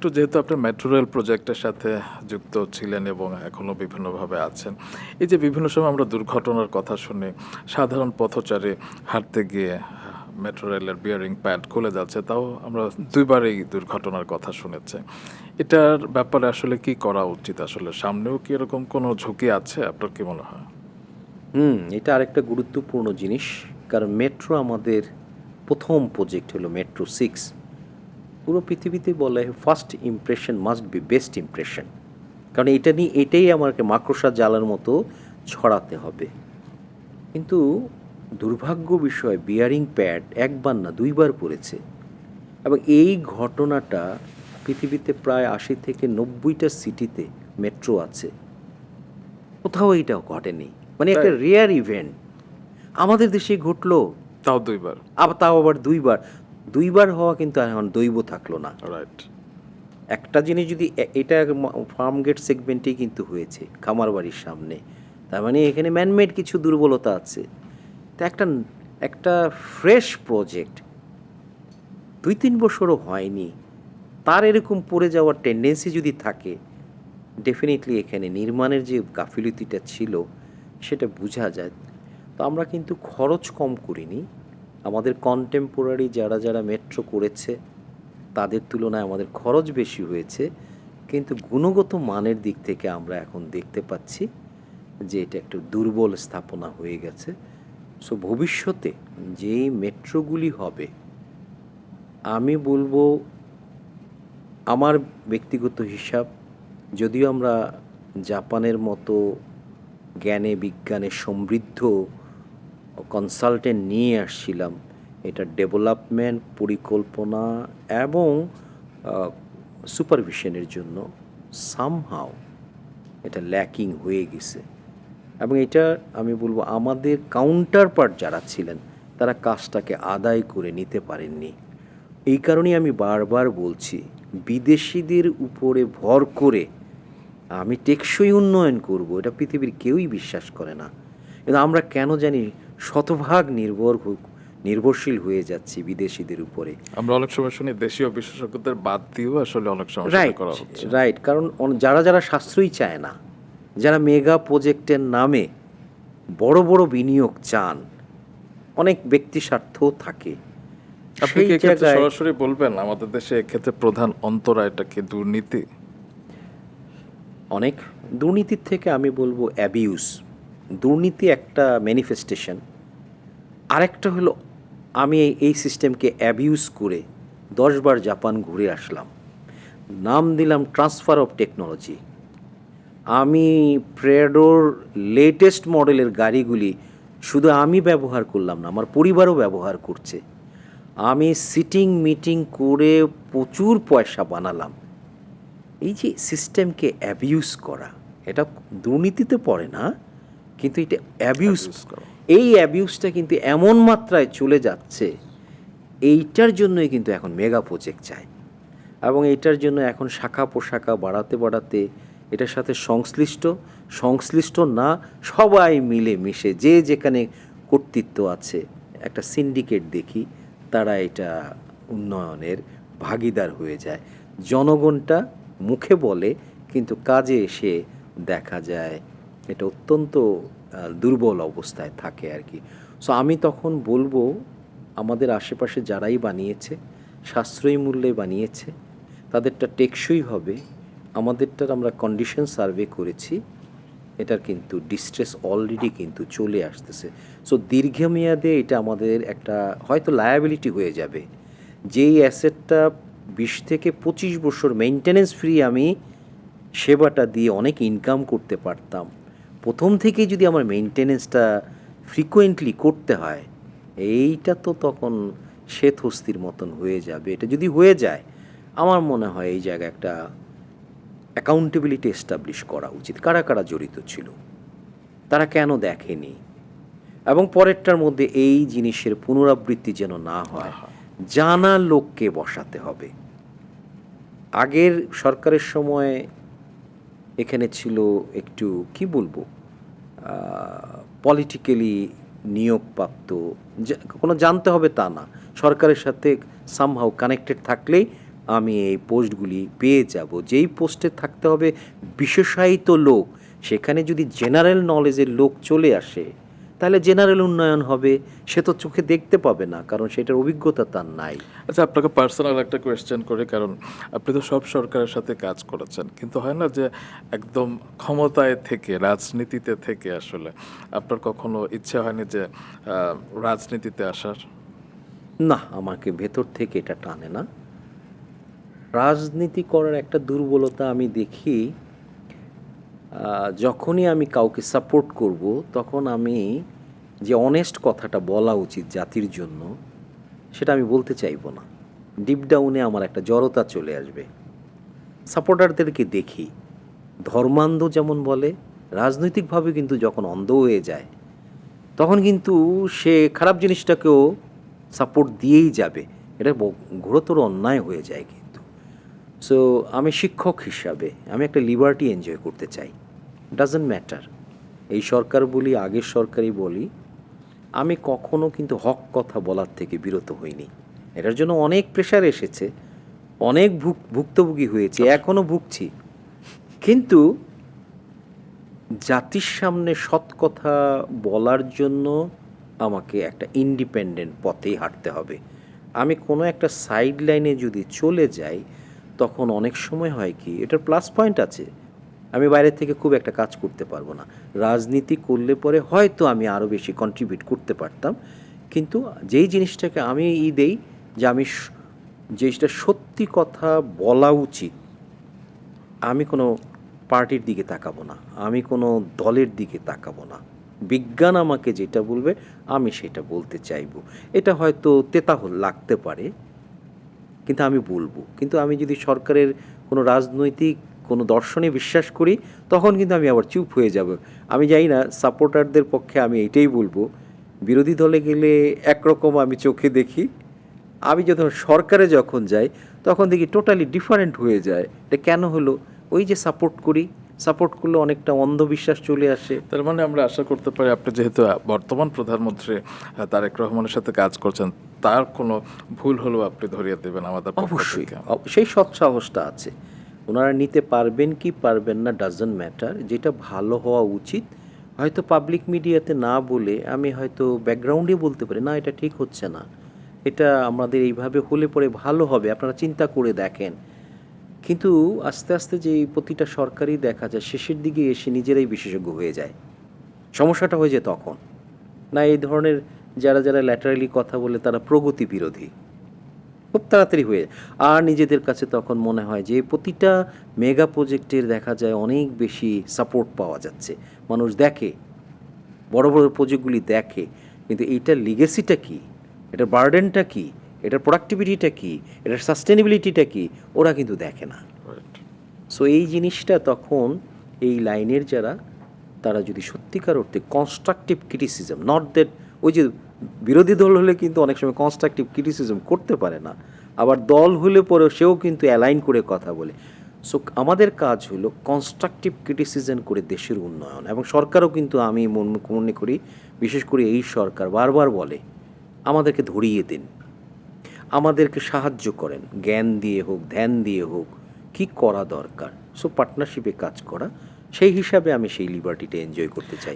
একটু যেহেতু আপনি মেট্রো রেল প্রজেক্টের সাথে যুক্ত ছিলেন এবং এখনও বিভিন্নভাবে আছেন, এই যে বিভিন্ন সময় আমরা দুর্ঘটনার কথা শুনি, সাধারণ পথচারী হাঁটতে গিয়ে মেট্রো রেলের বিয়ারিং প্যাড খুলে যাচ্ছে, তাও আমরা দুইবার এই দুর্ঘটনার কথা শুনেছি। এটার ব্যাপারে আসলে কি করা উচিত? আসলে সামনেও কি এরকম কোনো ঝুঁকি আছে? আপনার কি মনে হয়? এটা আরেকটা গুরুত্বপূর্ণ জিনিস, কারণ মেট্রো আমাদের প্রথম প্রজেক্ট হলো মেট্রো 6। পুরো পৃথিবীতে বলে first impression must be best impression, কারণ এটা নিয়ে এটাই আমাকে মাকড়সা জালের মতো ছড়াতে হবে। কিন্তু দুর্ভাগ্য বিষয়, বিয়ারিং প্যাড একবার না দুইবার পড়েছে, এবং এই ঘটনাটা পৃথিবীতে প্রায় 80 থেকে 90টা সিটিতে মেট্রো আছে, কোথাও এইটাও ঘটেনি। মানে একটা তাই? রেয়ার ইভেন্ট আমাদের দেশে ঘটলো, তাও দুইবার। তাও আবার দুইবার। দুইবার হওয়া কিন্তু এখন দৈব থাকলো না। রাইট। একটা জিনিস যদি এটা ফার্ম গেট সেগমেন্টেই কিন্তু হয়েছে, খামার বাড়ির সামনে, তার মানে এখানে ম্যানমেড কিছু দুর্বলতা আছে। তা একটা একটা ফ্রেশ প্রজেক্ট 2-3 বছরও হয়নি, তার এরকম পড়ে যাওয়ার টেন্ডেন্সি যদি থাকে, ডেফিনেটলি এখানে নির্মাণের যে গাফিলতিটা ছিল সেটা বোঝা যায়। তো আমরা কিন্তু খরচ কম করিনি। আমাদের কন্টেম্পোরারি যারা যারা মেট্রো করেছে তাদের তুলনায় আমাদের খরচ বেশি হয়েছে, কিন্তু গুণগত মানের দিক থেকে আমরা এখন দেখতে পাচ্ছি যে এটা একটু দুর্বল স্থাপনা হয়ে গেছে। সো ভবিষ্যতে যেই মেট্রোগুলি হবে, আমি বলবো আমার ব্যক্তিগত হিসাব, যদিও আমরা জাপানের মতো জ্ঞানে বিজ্ঞানে সমৃদ্ধ কনসালটেন্ট নিয়ে আসছিলাম, এটা ডেভেলপমেন্ট, পরিকল্পনা এবং সুপারভিশনের জন্য সামহাও এটা ল্যাকিং হয়ে গেছে। এবং এটা আমি বলবো আমাদের কাউন্টার পার্ট যারা ছিলেন তারা কাজটাকে আদায় করে নিতে পারেননি। এই কারণেই আমি বারবার বলছি, বিদেশিদের উপরে ভর করে আমি টেকসই উন্নয়ন করব, এটা পৃথিবীর কেউই বিশ্বাস করে না। কিন্তু আমরা কেন জানি শতভাগ নির্ভরশীল হয়ে যাচ্ছি বিদেশিদের উপরে। আমরা অনেক সময় শুনি দেশীয় বিশেষজ্ঞদের বাদ দিয়েও আসলে অনেক সময় সেটা রাইট, করা হচ্ছে। রাইট। কারণ যারা যারা সাশ্রয়ী চায় না, যারা মেগা প্রজেক্টের নামে বড় বড় বিনিয়োগ চান, অনেক ব্যক্তি স্বার্থও থাকে, আপনি কি এক্ষেত্রে সরাসরি বলবেন আমাদের দেশে এক্ষেত্রে প্রধান অন্তরায়টা কি দুর্নীতি? অনেক দুর্নীতির থেকে আমি বলবো অ্যাবিউজ। দুর্নীতি একটা ম্যানিফেস্টেশন, আরেকটা হলো আমি এই সিস্টেমকে অ্যাবিউজ করে 10 বার জাপান ঘুরে আসলাম, নাম দিলাম ট্রান্সফার অফ টেকনোলজি। আমি প্রেডোর লেটেস্ট মডেলের গাড়িগুলি শুধু আমি ব্যবহার করলাম না, আমার পরিবারও ব্যবহার করছে। আমি সিটিং মিটিং করে প্রচুর পয়সা বানালাম। এই যে সিস্টেমকে অ্যাবিউজ করা, এটা দুর্নীতিতে পড়ে না, কিন্তু এটা অ্যাবিউজ। এই অ্যাবিউজটা কিন্তু এমন মাত্রায় চলে যাচ্ছে, এইটার জন্যই কিন্তু এখন মেগা প্রজেক্ট চাই, এবং এইটার জন্য এখন শাখা পোশাখা বাড়াতে বাড়াতে এটার সাথে সংশ্লিষ্ট না সবাই মিলে মিশে যে যেখানে কর্তৃত্ব আছে একটা সিন্ডিকেট দেখি, তারা এটা উন্নয়নের ভাগিদার হয়ে যায়। জনগণটা মুখে বলে কিন্তু কাজে এসে দেখা যায় এটা অত্যন্ত দুর্বল অবস্থায় থাকে আর কি। সো আমি তখন বলবো আমাদের আশেপাশে যারাই বানিয়েছে সাশ্রয়ী মূল্যে বানিয়েছে, তাদেরটা টেকসই হবে। আমাদেরটার আমরা কন্ডিশন সার্ভে করেছি, এটার কিন্তু ডিস্ট্রেস অলরেডি কিন্তু চলে আসতেছে। সো দীর্ঘমেয়াদে এটা আমাদের একটা হয়তো লায়াবিলিটি হয়ে যাবে। যেই অ্যাসেটটা 20 থেকে 25 বছর মেইনটেনেন্স ফ্রি আমি সেবাটা দিয়ে অনেক ইনকাম করতে পারতাম, প্রথম থেকেই যদি আমার মেইনটেনেন্সটা ফ্রিকোয়েন্টলি করতে হয়, এইটা তো তখন শ্বেত হস্তির মতন হয়ে যাবে। এটা যদি হয়ে যায়, আমার মনে হয় এই জায়গায় একটা অ্যাকাউন্টেবিলিটি এস্টাবলিশ করা উচিত। কারা কারা জড়িত ছিল, তারা কেন দেখেনি, এবং পরেরটার মধ্যে এই জিনিসের পুনরাবৃত্তি যেন না হয়, জানা লোককে বসাতে হবে। আগের সরকারের সময় এখানে ছিল একটু কি বলবো, পলিটিক্যালি নিয়োগপ্রাপ্ত, কোনো জানতে হবে তা না, সরকারের সাথে সামহাও কানেক্টেড থাকলেই আমি এই পোস্টগুলি পেয়ে যাব, যেই পোস্টে থাকতে হবে বিশেষায়িত লোক, সেখানে যদি জেনারেল নলেজের লোক চলে আসে তাহলে জেনারেল উন্নয়ন হবে। সে তো চোখে দেখতে পাবে না, কারণ সেটার অভিজ্ঞতা তার নাই। আচ্ছা, আপনাকে পার্সোনাল একটা কোয়েশ্চেন করি, কারণ আপনি তো সব সরকারের সাথে কাজ করেছেন, কিন্তু হয় না যে একদম ক্ষমতায় থেকে, রাজনীতিতে থেকে আসলে আপনার কখনো ইচ্ছে হয়নি যে রাজনীতিতে আসার? না, আমাকে ভেতর থেকে এটা টানে না। রাজনীতি করার একটা দুর্বলতা আমি দেখি, যখনই আমি কাউকে সাপোর্ট করব তখন আমি যে অনেস্ট কথাটা বলা উচিত জাতির জন্য সেটা আমি বলতে চাইবো না। ডিপ ডাউনে আমার একটা জড়তা চলে আসবে। সাপোর্টারদেরকে দেখি, ধর্মান্ধ যেমন বলে, রাজনৈতিকভাবে কিন্তু যখন অন্ধ হয়ে যায় তখন কিন্তু সে খারাপ জিনিসটাকেও সাপোর্ট দিয়েই যাবে। এটা ঘোরতর অন্যায় হয়ে যায় কিন্তু। সো আমি শিক্ষক হিসাবে আমি একটা লিবার্টি এনজয় করতে চাই। ডাজন্ট ম্যাটার এই সরকার বলি, আগের সরকারই বলি, আমি কখনো কিন্তু হক কথা বলার থেকে বিরত হইনি। এটার জন্য অনেক প্রেশার এসেছে, অনেক ভুক্তভোগী হয়েছে, এখনও ভুগছি। কিন্তু জাতির সামনে সৎ কথা বলার জন্য আমাকে একটা ইন্ডিপেন্ডেন্ট পথেই হাঁটতে হবে। আমি কোনো একটা সাইড লাইনে যদি চলে যাই তখন অনেক সময় হয় কি, এটার প্লাস পয়েন্ট আছে, আমি বাইরে থেকে খুব একটা কাজ করতে পারবো না। রাজনীতি করলে পরে হয়তো আমি আরও বেশি কন্ট্রিবিউট করতে পারতাম, কিন্তু যেই জিনিসটাকে আমি দেই যে আমি যেটা সত্যি কথা বলা উচিত, আমি কোনো পার্টির দিকে তাকাবো না, আমি কোনো দলের দিকে তাকাবো না। বিজ্ঞান আমাকে যেটা বলবে আমি সেটা বলতে চাইবো। এটা হয়তো তেতা লাগতে পারে, কিন্তু আমি বলবো। কিন্তু আমি যদি সরকারের কোনো রাজনৈতিক কোনো দর্শনে বিশ্বাস করি তখন কিন্তু আমি আবার চুপ হয়ে যাব। আমি জানি না, সাপোর্টারদের পক্ষে আমি এইটাই বলবো, বিরোধী দলে গেলে একরকম আমি চোখে দেখি, আমি যখন সরকারে যখন যাই তখন দেখি টোটালি ডিফারেন্ট হয়ে যায়। এটা কেন হলো? ওই যে সাপোর্ট করি, সাপোর্ট করলে অনেকটা অন্ধবিশ্বাস চলে আসে। তার মানে আমরা আশা করতে পারি আপনি যেহেতু বর্তমান প্রধানমন্ত্রী তারেক রহমানের সাথে কাজ করছেন, তার কোনো ভুল হলেও আপনি ধরিয়ে দেবেন আমাদের পক্ষ অবশ্যই থেকে। সেই সৎ সাহসটা আছে। ওনারা নিতে পারবেন কি পারবেন না ডাজন্ট ম্যাটার, যেটা ভালো হওয়া উচিত হয়তো পাবলিক মিডিয়াতে না বলে আমি হয়তো ব্যাকগ্রাউন্ডে বলতে পারি, না এটা ঠিক হচ্ছে না, এটা আমাদের এইভাবে হলে পরে ভালো হবে, আপনারা চিন্তা করে দেখেন। কিন্তু আস্তে আস্তে যে প্রতিটা সরকারই দেখা যায় শেষের দিকে এসে নিজেরাই বিশেষজ্ঞ হয়ে যায়। সমস্যাটা হয়ে যায় তখন, না এই ধরনের যারা যারা ল্যাটারালি কথা বলে তারা প্রগতি বিরোধী, খুব তাড়াতাড়ি হয়ে যায়। আর নিজেদের কাছে তখন মনে হয় যে প্রতিটা মেগা প্রজেক্টের দেখা যায় অনেক বেশি সাপোর্ট পাওয়া যাচ্ছে, মানুষ দেখে, বড় বড় প্রজেক্টগুলি দেখে, কিন্তু এইটার লিগেসিটা কী, এটার বার্ডেনটা কী, এটার প্রোডাক্টিভিটিটা কী, এটার সাস্টেনেবিলিটিটা কী, ওরা কিন্তু দেখে না। সো এই জিনিসটা তখন এই লাইনের যারা, তারা যদি সত্যিকার অর্থে কনস্ট্রাকটিভ ক্রিটিসিজম, নট দ্যাট, ওই যে বিরোধী দল হলে কিন্তু অনেক সময় কনস্ট্রাকটিভ ক্রিটিসিজম করতে পারে না, আবার দল হলে পরেও সেও কিন্তু অ্যালাইন করে কথা বলে। সো আমাদের কাজ হলো কনস্ট্রাকটিভ ক্রিটিসিজম করে দেশের উন্নয়ন। এবং সরকারও কিন্তু আমি মনে করি, বিশেষ করে এই সরকার বারবার বলে আমাদেরকে ধরিয়ে দিন, আমাদেরকে সাহায্য করেন, জ্ঞান দিয়ে হোক, ধ্যান দিয়ে হোক, কি করা দরকার। সো পার্টনারশিপে কাজ করা, সেই হিসাবে আমি সেই লিবার্টিটা এনজয় করতে চাই।